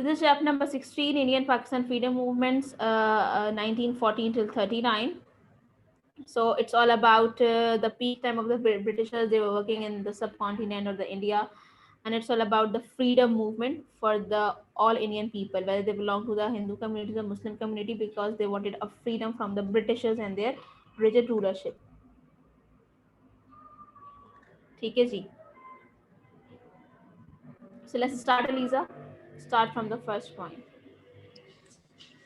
So this is chapter number 16, Indian Pakistan Freedom Movements, 1914 till 39. So it's all about the peak time of the Britishers. They were working in the subcontinent or the India, and it's all about the freedom movement for the all Indian people, whether they belong to the Hindu community or Muslim community, because they wanted a freedom from the Britishers and their rigid rulership. ठीक है जी. So let's start, Eliza. Start from the first point.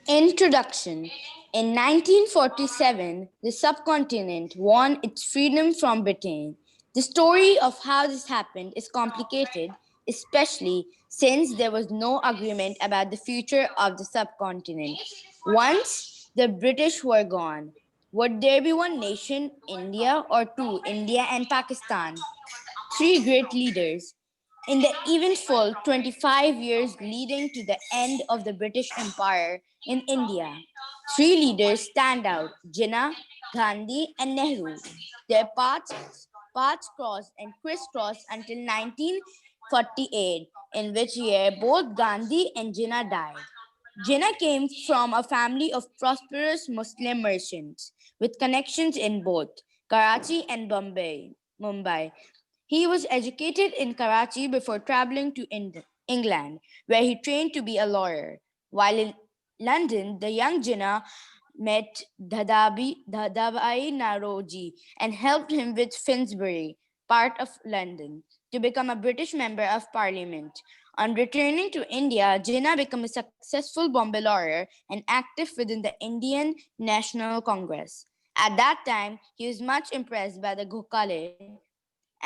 Introduction. In 1947, the subcontinent won its freedom from Britain. The story of how this happened is complicated, especially since there was no agreement about the future of the subcontinent. Once the British were gone, would there be one nation, India, or two, India and Pakistan? Three great leaders. In the eventful 25 years leading to the end of the British Empire in India, three leaders stand out: Jinnah, Gandhi, and Nehru. Their paths crossed and crisscrossed until 1948, in which year both Gandhi and Jinnah died. Jinnah came from a family of prosperous Muslim merchants with connections in both Karachi and Mumbai. He was educated in Karachi before traveling to England, where he trained to be a lawyer. While in London, the young Jinnah met Dadabai Naroji and helped him with Finsbury, part of London, to become a British member of Parliament. On returning to India, Jinnah became a successful Bombay lawyer and active within the Indian National Congress. At that time, he was much impressed by the Gokhale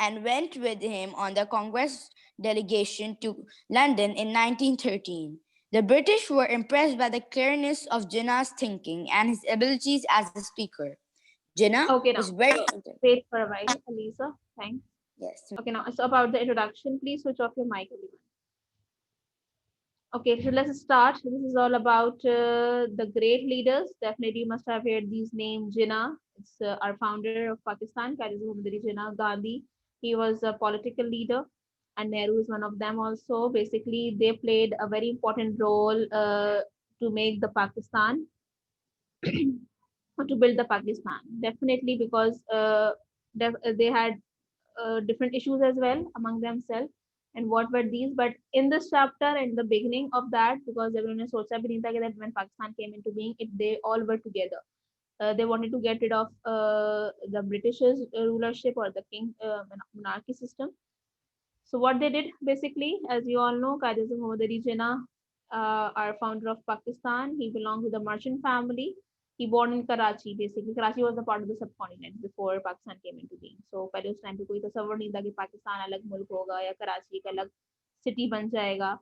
and went with him on the Congress delegation to London in 1913. The British were impressed by the clearness of Jinnah's thinking and his abilities as a speaker. Jinnah Okay, was now very wait for a while, Elisa. Thanks. yes. Okay, now it's about the introduction. Please switch off your mic, everyone. Okay, so let's start. This is all about the great leaders. Definitely, you must have heard these names. Jinnah, it's our founder of Pakistan, Jinnah Gandhi. He was a political leader, and Nehru is one of them also. Basically, they played a very important role to make the Pakistan, to build the Pakistan. Definitely, because they had different issues as well among themselves. And what were these? But in this chapter, in the beginning of that, because everyone has socha bhi nahi tha that when Pakistan came into being, they all were together. They wanted to get rid of the British's rulership or the king monarchy system. So what they did basically, as you all know, Qazi Muhammad Ali Jinnah, our founder of Pakistan, he belonged to the merchant family. He born in Karachi. Basically, Karachi was a part of the subcontinent before Pakistan came into being. So पहले उस time पे कोई तस्वर नहीं था कि पाकिस्तान अलग मुल्क होगा या कराची एक अलग city बन जाएगा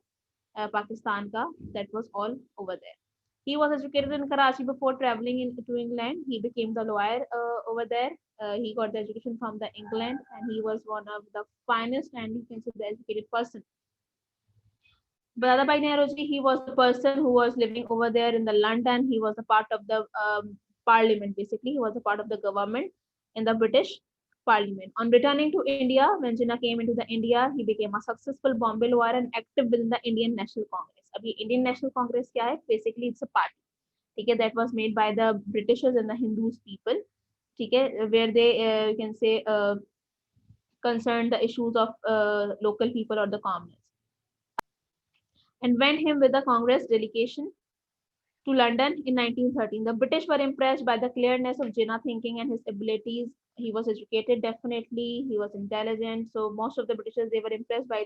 Pakistan का. That was all over there. He was educated in Karachi before traveling to England. He became the lawyer over there. He got the education from the England, and he was one of the finest and you can say the educated person. But Dadabhai Nehruji, he was the person who was living over there in the London. He was a part of the parliament. Basically, he was a part of the government in the British Parliament. On returning to India, when Jinnah came into the India, he became a successful Bombay lawyer and active within the Indian National Congress. Abhi Indian National Congress kya hai? Basically, it's a party. Okay, that was made by the Britishers and the Hindus people. Okay, where they you can say concerned the issues of local people or the commoners, and went him with the Congress delegation to London in 1913. The British were impressed by the clearness of Jinnah thinking and his abilities. He was educated, definitely. He was intelligent. So most of the Britishers, they were impressed by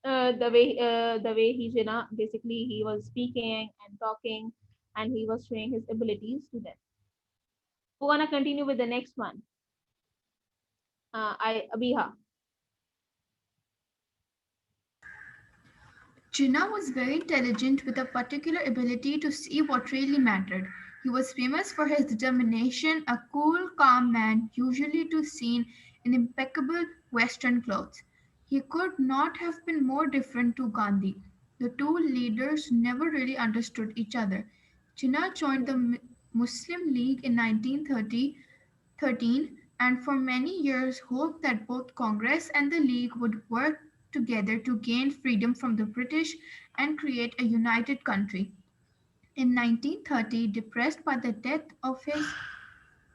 the way he Jinnah basically he was speaking and talking, and he was showing his abilities to them. We're gonna continue with the next one. I Abiha. Jinnah was very intelligent with a particular ability to see what really mattered. He was famous for his determination, a cool, calm man, usually to seen in impeccable Western clothes. He could not have been more different to Gandhi. The two leaders never really understood each other. Jinnah joined the Muslim League in 1913 and for many years hoped that both Congress and the League would work together to gain freedom from the British and create a united country. In 1930, depressed by the death of his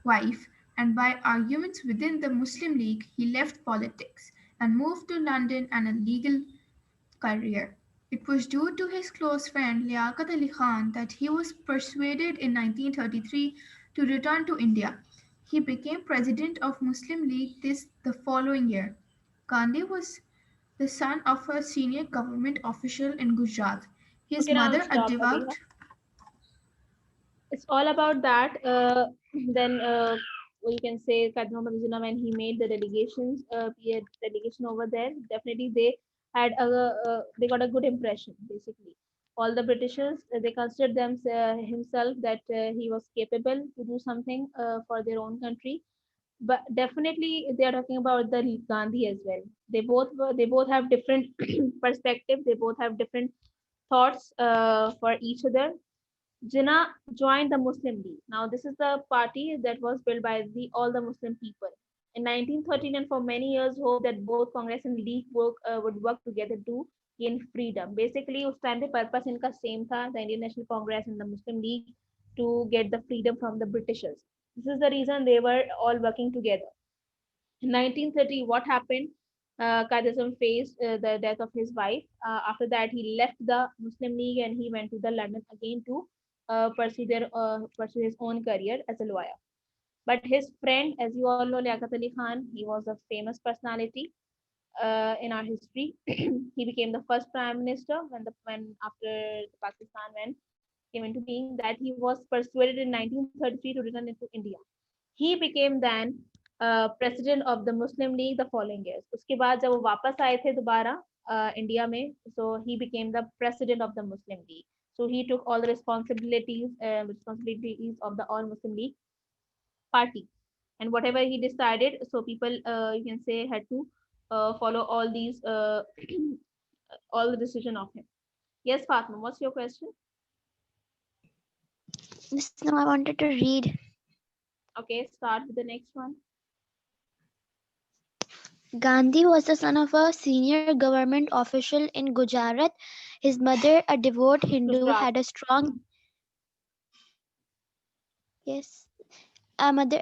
wife and by arguments within the Muslim League, he left politics and moved to London and a legal career. It was due to his close friend Liaquat Ali Khan that he was persuaded in 1933 to return to India. He became president of Muslim League the following year. Gandhi was the son of a senior government official in Gujarat. His Okay, now mother, a stop, Abiha. devout. It's all about that. Then you can say Qadi Muhammad Jinnah, when he made the delegations, PA delegation over there, definitely they got a good impression. Basically, all the Britishers they considered himself that he was capable to do something for their own country. But definitely they are talking about the Gandhi as well. They both have different perspective. They both have different thoughts for each other. Jinnah joined the Muslim League. Now, this is the party that was built by all the Muslim people. In 1913, and for many years, hoped that both Congress and League would work together to gain freedom. Basically, उस time पे purpose इनका same था, the Indian National Congress and the Muslim League, to get the freedom from the Britishers. This is the reason they were all working together. In 1930, what happened? Qaid Azam faced the death of his wife. After that, he left the Muslim League and he went to the London again to pursue his own career as a lawyer. But his friend, as you all know, Liaquat Ali Khan, he was a famous personality in our history. He became the first prime minister when after Pakistan when came into being, that he was persuaded in 1933 to return into India. He became then president of the Muslim League the following years. उसके बाद जब वो वापस आए थे दोबारा India में, so he became the president of the Muslim League. So he took all the responsibilities of the All Muslim League party, and whatever he decided, so people you can say had to follow all these all the decision of him. Yes, Fatma, what's your question? Miss, no, I wanted to read. Okay, start with the next one. Gandhi was the son of a senior government official in Gujarat. His mother, a devout Hindu, Gujarat. had a strong yes.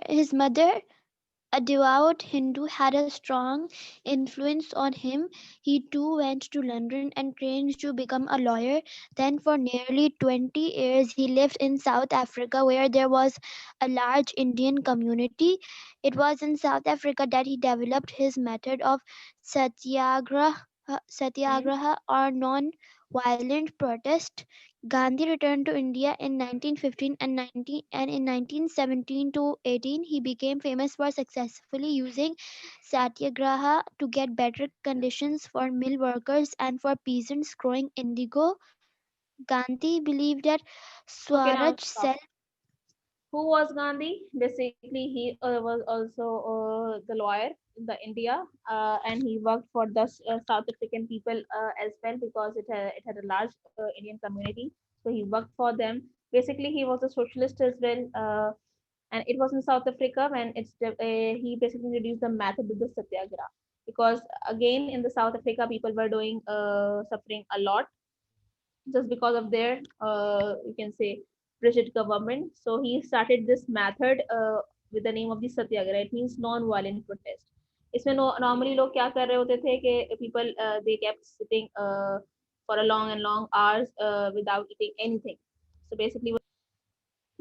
His mother, a devout Hindu, had a strong influence on him. He too went to London and trained to become a lawyer. Then, for nearly 20 years, he lived in South Africa, where there was a large Indian community. It was in South Africa that he developed his method of Hmm? satyagraha or non-violent protest. Gandhi returned to India in 1915 and in 1917 to 18 he became famous for successfully using satyagraha to get better conditions for mill workers and for peasants growing indigo. Gandhi believed that Okay, now Swaraj stop. Who was Gandhi? Basically, he was also the lawyer in the India, and he worked for the South African people as well because it had a large Indian community. So he worked for them. Basically, he was a socialist as well, and it was in South Africa when he basically introduced the method of the satyagraha, because again in the South Africa people were doing suffering a lot just because of their you can say rigid government. So he started this method with the name of the satyagraha. It means non-violent protest. इसमें normally लोग क्या कर रहे होते थे कि people they kept sitting for a long and long hours without eating anything. So basically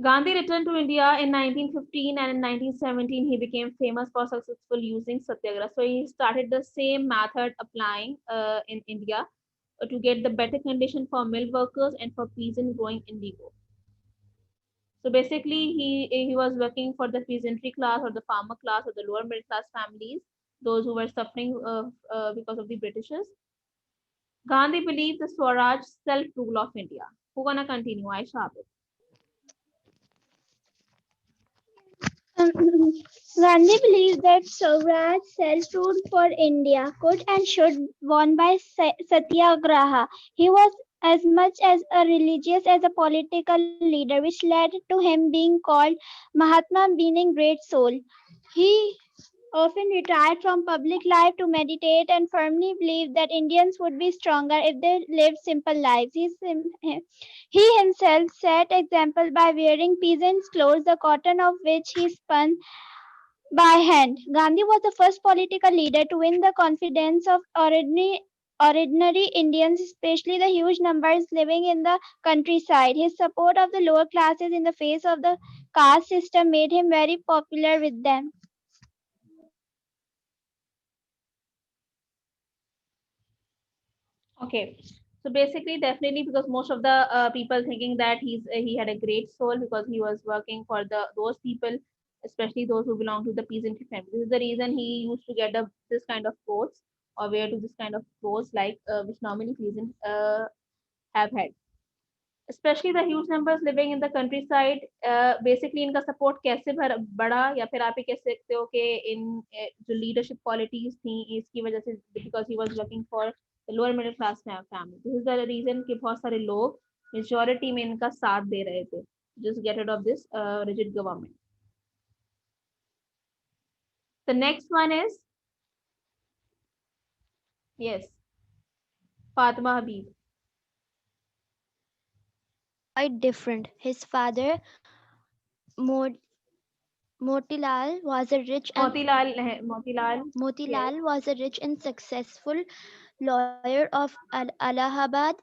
Gandhi returned to India in 1915, and in 1917 he became famous for successful using satyagraha. So he started the same method applying in India to get the better condition for mill workers and for peasants growing indigo. So basically, he was working for the peasantry class or the farmer class or the lower middle class families, those who were suffering because of the Britishers. Gandhi believed the Swaraj self rule of India. Who gonna continue? Aisha. Um, Gandhi believed that Swaraj self-rule for India could and should won by Satyagraha. He was as much as a religious as a political leader, which led to him being called Mahatma, meaning great soul. He often retired from public life to meditate and firmly believed that Indians would be stronger if they lived simple lives. He himself set example by wearing peasants' clothes, the cotton of which he spun by hand. Gandhi was the first political leader to win the confidence of ordinary Indians, especially the huge numbers living in the countryside. His support of the lower classes in the face of the caste system made him very popular with them. Okay, so basically, definitely because most of the people thinking that he had a great soul because he was working for the those people, especially those who belong to the peasantry family. This is the reason he used to get this kind of clothes or wear to this kind of clothes like which normally peasants have had. Especially the huge numbers living in the countryside, basically इनका support कैसे बढ़ा या फिर आप ये कह सकते हो कि इन जो leadership qualities थी इसकी वजह से because he was working for the lower middle class family. This is the reason कि बहुत सारे लोग majority में इनका साथ दे रहे थे just get rid of this rigid government. The next one is yes, Fatima Habib. Quite different. His father, Mo- Motilal, was a rich and Motilal, yes. Motilal was a rich and successful lawyer of Allahabad.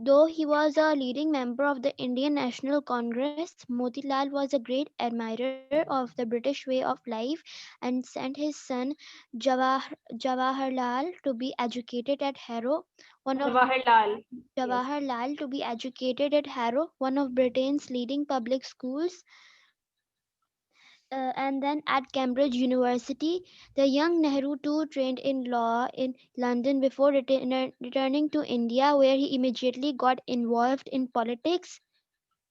Though he was a leading member of the Indian National Congress, Motilal was a great admirer of the British way of life and sent his son Jawaharlal to be educated at Harrow, one of Jawaharlal, yes. Jawaharlal to be educated at Harrow, one of Britain's leading public schools, and then at Cambridge University. The young Nehru too trained in law in London before returning to India, where he immediately got involved in politics.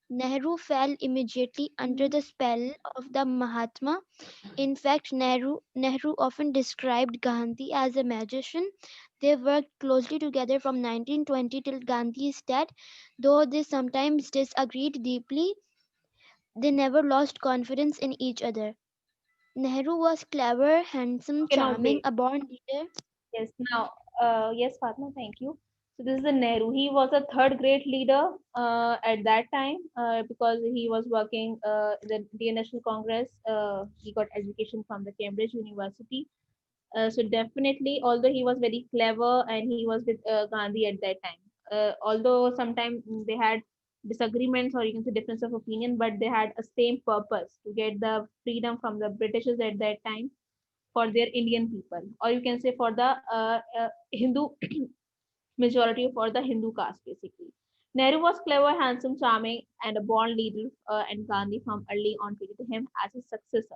Nehru fell immediately under the spell of the Mahatma. In fact, Nehru often described Gandhi as a magician. They worked closely together from 1920 till Gandhi's death. Though they sometimes disagreed deeply, they never lost confidence in each other. Nehru was clever, handsome, Okay, now charming, wait. a born leader. Yes, now, yes, Fatma, thank you. So this is the Nehru. He was a third grade leader at that time because he was working in the Indian National Congress. He got education from the Cambridge University. So definitely, although he was very clever and he was with Gandhi at that time, although sometimes they had disagreements or you can say difference of opinion, but they had a same purpose to get the freedom from the Britishers at that time for their Indian people, or you can say for the Hindu majority for the Hindu caste basically. Nehru was clever, handsome, charming, and a born leader, and Gandhi from early on treated him as his successor.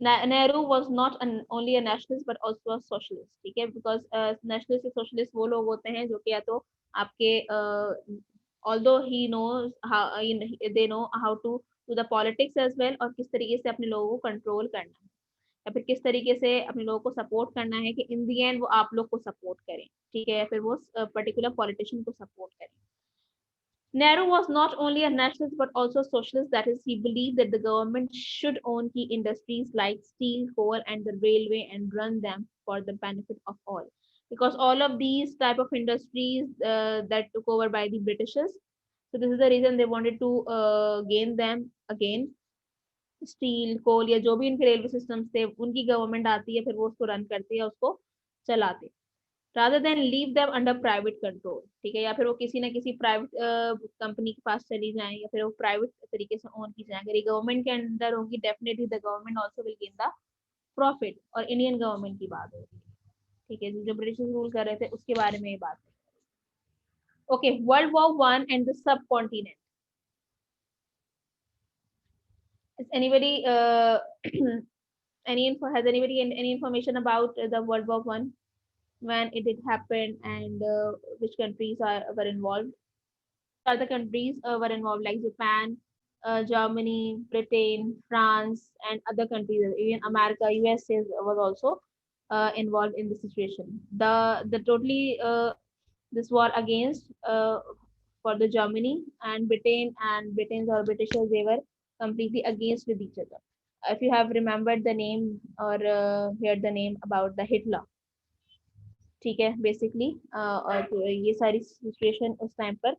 Nehru was not only a nationalist but also a socialist, ठीक है, because nationalist और socialist वो लोग होते हैं जो कि या तो आपके although he knows how they know how to do the politics as well और किस तरीके से अपने लोगों को कंट्रोल करना है या फिर किस तरीके से अपने लोगों को सपोर्ट करना है कि इन दी एंड वो आप लोग को सपोर्ट करें, ठीक है, या फिर वो पर्टिकुलर पॉलिटिशियन को सपोर्ट करें. Nehru was not only a nationalist but also a socialist. That is, he believed that the government should own key industries like steel, coal, and the railway and run them for the benefit of all. Because all of these type of industries that took over by the Britishers, so this is the reason they wanted to gain them again. Steel coal या जो भी इनके railway systems थे उनकी government आती है फिर वो उसको रन करती है उसको चलाते rather than leave them under private control, ठीक है, या फिर वो किसी ना किसी प्राइवेट कंपनी के पास चली जाए या फिर वो प्राइवेट तरीके से ओन की जाए. अगर ये गवर्नमेंट के अंदर होगी definitely the government also will gain the profit. और इंडियन गवर्नमेंट की बात होगी, ठीक है, जो ब्रिटिश रूल कर रहे थे उसके बारे में ये बात है. Okay, world war one and the sub continent. Is anybody any info has anybody any information about the World War One, when it did happen and which countries were involved? Which are the countries were involved, like Japan, Germany, Britain, France, and other countries. Even America, USA was also involved in the situation. The totally this war against for the Germany and Britain, and Britain's or Britishers, they were completely against with each other. if you have remembered the name or heard the name about the Hitler, ठीक है, basically और तो ये सारी situation उस time पर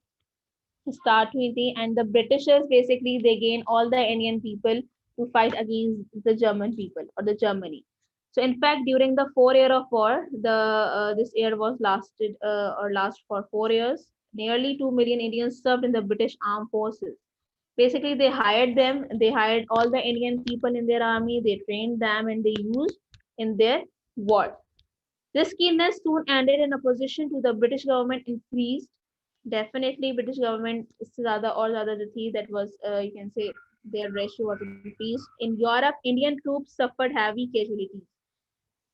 start हुई थी, and the Britishers basically they gained all the Indian people to fight against the German people or the Germany. So in fact, during the 4 year of war, the this year was lasted or last for 4 years. Nearly 2 million Indians served in the British armed forces. Basically, they hired them. They hired all the Indian people in their army. They trained them and they used in their war. This keenness soon ended and opposition to the British government increased. Definitely, British government इससे ज़्यादा और ज़्यादा जो थी, that was you can say their ratio was increased. In Europe, Indian troops suffered heavy casualties.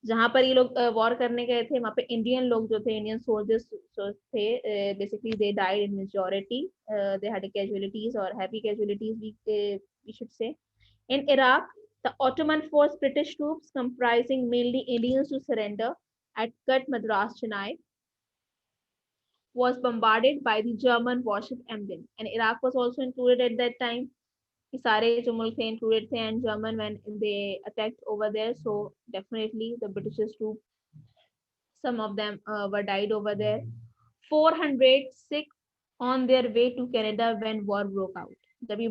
जहाँ पर ये लोग वॉर करने गए थे, वहाँ पे इंडियन लोग जो थे, इंडियन सोल्जर्स थे, basically they died in majority. They had casualties और heavy casualties we should say. In Iraq, the Ottoman forced British troops, comprising mainly Indians, to surrender at Kut Madras Chennai, was bombarded by the German warship Emden. And Iraq was also included at that time. ये सारे जो मुल्क थे included थे, and German when they attacked over there, so definitely the Britishers too, some of them were died over there. 400 sick on their way to Canada when war broke out. जब ये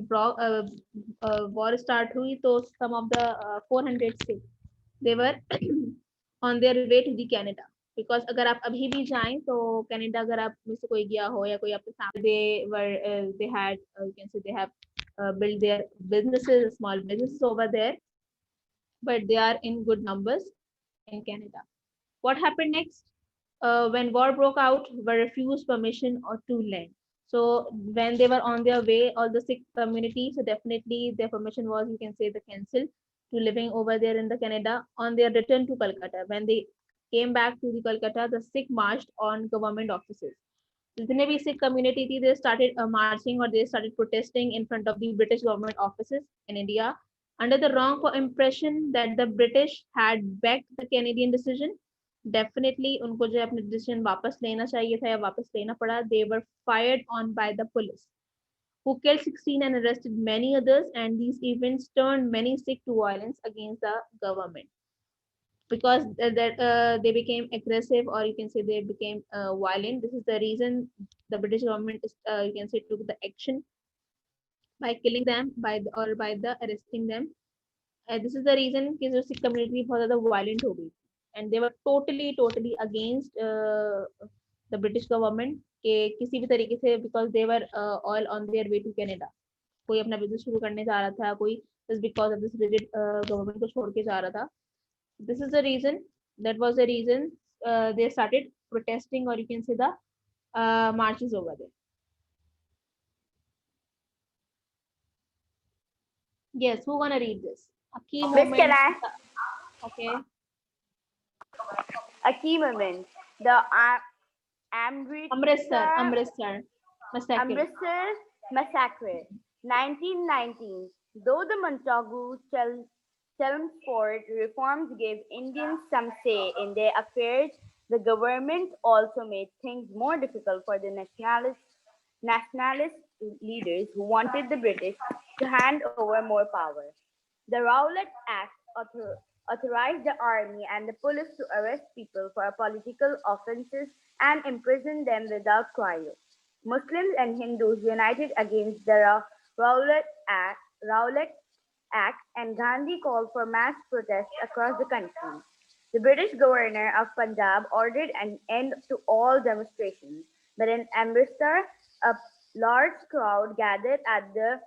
war start हुई तो some of the 400 sick they were on their way to the Canada. Because अगर आप अभी भी जाएं तो कनाडा, अगर आप में से कोई गया हो या कोई आपके सामने, they were they had you can say they have built their businesses, small businesses over there, but they are in good numbers in Canada. What happened next? When war broke out, were refused permission or to land. So when they were on their way, all the Sikh community, so definitely their permission was, you can say, the cancel to living over there in the Canada. On their return to Calcutta, when they came back to the Calcutta, the Sikh marched on government offices. जितने भी Sikh community थी, they started marching or they started protesting in front of the British government offices in India under the wrong impression that the British had backed the Canadian decision. Definitely उनको जो अपने decision वापस लेना चाहिए था या वापस लेना पड़ा. They were fired on by the police, who killed 16 and arrested many others, and these events turned many Sikh to violence against the government. Because that they became aggressive, or you can say they became violent. This is the reason the British government is, you can say, took the action by killing them or by the arresting them. This is the reason कि जो Sikh community बहुत ज़्यादा violent हो गई, and they were totally against the British government के किसी भी तरीके से, because they were all on their way to Canada. कोई अपना बिजनेस शुरू करने जा रहा था, कोई just because of this rigid government को छोड़ के जा रहा था. This is the reason, that was the reason they started protesting, or you can say the marches over there. Yes, who wanna read this? A key Miss, moment. can I? Okay. A key moment. The Amritsar Massacre, 1919. Though the Montagu Chelmsford reforms gave Indians some say in their affairs, the government also made things more difficult for the nationalist leaders who wanted the British to hand over more power. The Rowlatt Act authorized the army and the police to arrest people for political offenses and imprison them without trial. Muslims and Hindus united against the Rowlatt Act, and Gandhi called for mass protests across the country. The British governor of Punjab ordered an end to all demonstrations, but in Amritsar, a large crowd gathered at the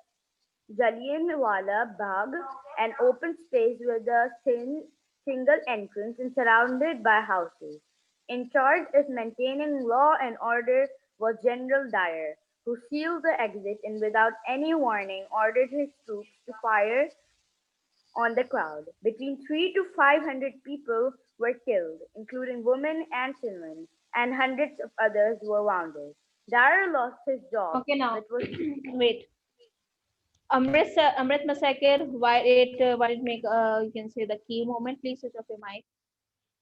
Jallianwala Bagh, an open space with a single entrance and surrounded by houses. In charge of maintaining law and order was General Dyer, who sealed the exit and without any warning ordered his troops to fire on the crowd. Between 3 to 500 people were killed, including women and children, and hundreds of others were wounded. Dyer lost his job. Okay, now Was wait. Amrit Massacre, why it make you can say the key moment? Please switch off your mic.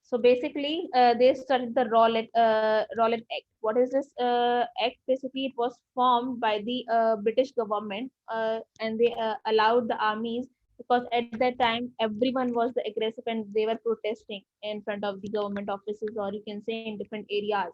So basically, they started the Rowlatt Act. What is this act? Basically, it was formed by the British government, and they allowed the armies because at that time everyone was the aggressive and they were protesting in front of the government offices, or you can say in different areas.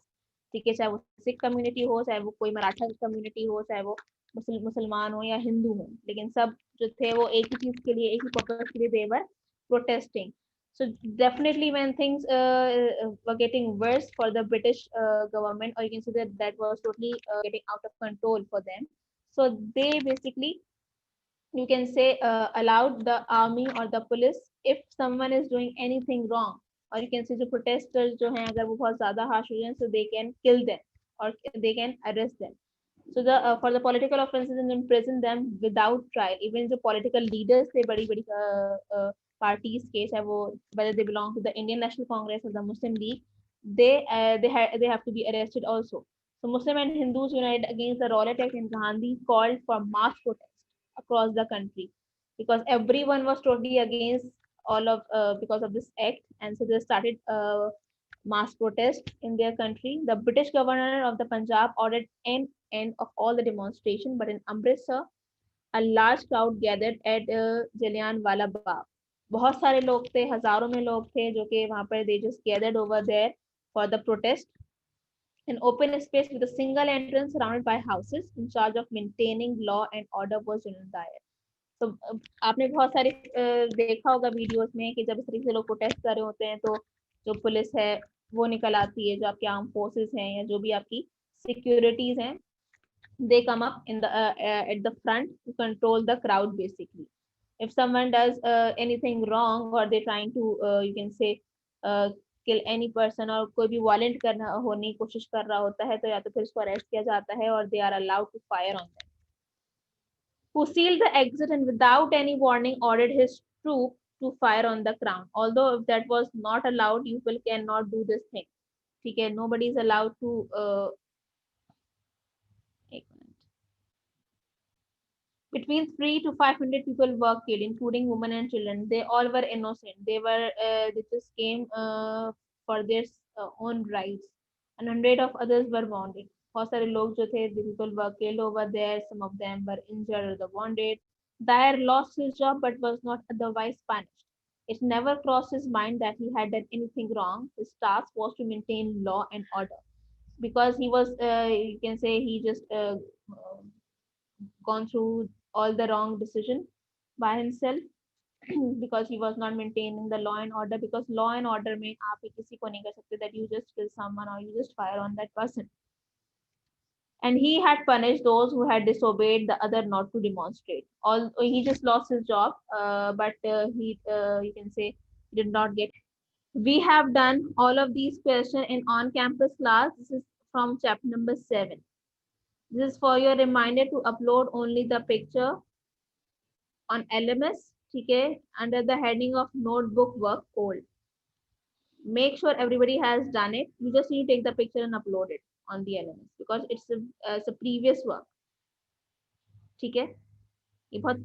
ठीक है, चाहे वो Sikh community हो, चाहे वो कोई Maratha community हो, चाहे वो मुसलमान हो या हिंदू हो, लेकिन सब जो थे वो एक ही चीज के लिए, एक ही पर्पस के लिए they were protesting. So definitely when things were getting worse for the British government, or you can say that that was totally getting out of control for them, so they basically, you can say, allowed the army or the police, if someone is doing anything wrong, or you can say जो protesters जो हैं अगर वो बहुत ज़्यादा harsh हो जाएं, so they can kill them or they can arrest them. So the for the political offenses and imprison them without trial. Even जो political leaders थे बड़ी बड़ी parties के, चाहे वो whether they belong to the Indian National Congress or the Muslim League, they have to be arrested also. So Muslim and Hindus united against the Rowlatt Act, and Gandhi called for mass protest across the country because everyone was totally against all of because of this act, and so they started mass protest in their country. The British governor of the Punjab ordered an end of all the demonstration, but in Amritsar, a large crowd gathered at Jallianwala Bagh. बहुत सारे लोग थे, हजारों में लोग थे जो कि वहां पर they just gathered over there for the protest. An open space with a single entrance surrounded by houses in charge of maintaining law and order was General Dyer. तो आपने बहुत सारे देखा होगा वीडियोस में कि जब इस तरीके से लोग प्रोटेस्ट कर रहे होते हैं तो जो पुलिस है वो निकल आती है, जो आपके आर्म फोर्सेस हैं या जो भी आपकी सिक्योरिटीज हैं, they come up in the at the front to control the crowd basically. If someone does anything wrong or they trying to you can say uh, kill any person or कोई भी violent करना होने की कोशिश कर रहा होता है तो या तो फिर उसको अरेस्ट किया जाता है और they are allowed to fire on them. Who sealed the exit and without any warning ordered his troop to fire on the crowd. Although if that was not allowed, you people cannot do this thing. Okay, nobody is allowed to. Between 3 to 500 people were killed, including women and children. They all were innocent. They just came for their own rights. And hundred of others were wounded. बहुत सारे लोग जो थे, the people were killed over there. Some of them were injured or the wounded. Dyer lost his job but was not otherwise punished. It never crossed his mind that he had done anything wrong. His task was to maintain law and order. Because he was, you can say, he just gone through all the wrong decision by himself because he was not maintaining the law and order. Because law and order में आप ही किसी को नहीं कर सकते that you just kill someone or you just fire on that person. And he had punished those who had disobeyed the other not to demonstrate. All he just lost his job, but he you can say he did not get. We have done all of these questions in on-campus class. This is from chapter number 7. This is for your reminder to upload only the picture on LMS, okay, under the heading of notebook work old. Make sure everybody has done it. You just need to take the picture and upload it on the LMS because it's a previous work. ठीक है, ये बहुत